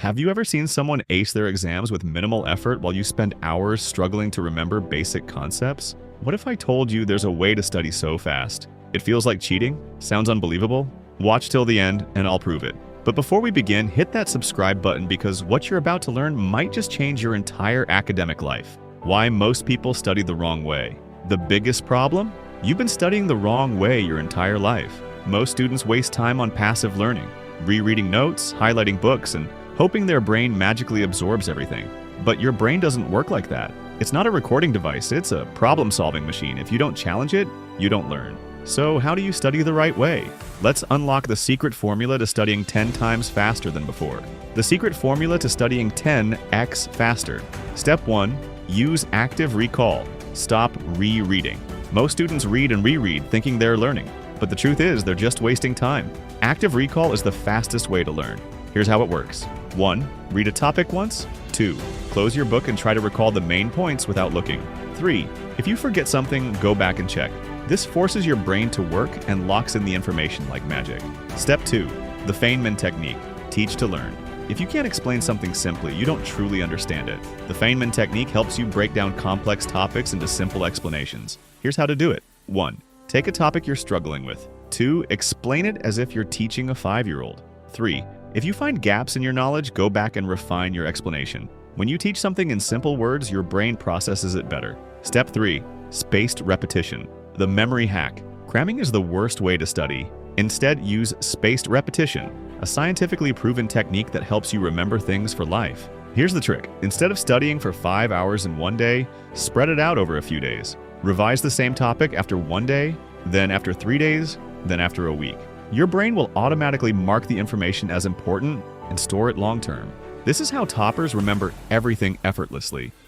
Have you ever seen someone ace their exams with minimal effort while you spend hours struggling to remember basic concepts? What if I told you there's a way to study so fast? It feels like cheating? Sounds unbelievable? Watch till the end and I'll prove it. But before we begin, hit that subscribe button because what you're about to learn might just change your entire academic life. Why most people study the wrong way. The biggest problem? You've been studying the wrong way your entire life. Most students waste time on passive learning, rereading notes, highlighting books, and hoping their brain magically absorbs everything. But your brain doesn't work like that. It's not a recording device, it's a problem-solving machine. If you don't challenge it, you don't learn. So how do you study the right way? Let's unlock the secret formula to studying 10 times faster than before. The secret formula to studying 10x faster. Step 1. Use active recall. Stop rereading. Most students read and reread thinking they're learning, but the truth is they're just wasting time. Active recall is the fastest way to learn. Here's how it works. 1. Read a topic once. 2. Close your book and try to recall the main points without looking. 3. If you forget something, go back and check. This forces your brain to work and locks in the information like magic. Step 2. The Feynman Technique. Teach to learn. If you can't explain something simply, you don't truly understand it. The Feynman Technique helps you break down complex topics into simple explanations. Here's how to do it. 1. Take a topic you're struggling with. 2. Explain it as if you're teaching a 5-year-old. 3. If you find gaps in your knowledge, go back and refine your explanation. When you teach something in simple words, your brain processes it better. Step 3. Spaced repetition. The memory hack. Cramming is the worst way to study. Instead, use spaced repetition, a scientifically proven technique that helps you remember things for life. Here's the trick. Instead of studying for 5 hours in one day, spread it out over a few days. Revise the same topic after 1 day, then after 3 days, then after a week. Your brain will automatically mark the information as important and store it long term. This is how toppers remember everything effortlessly.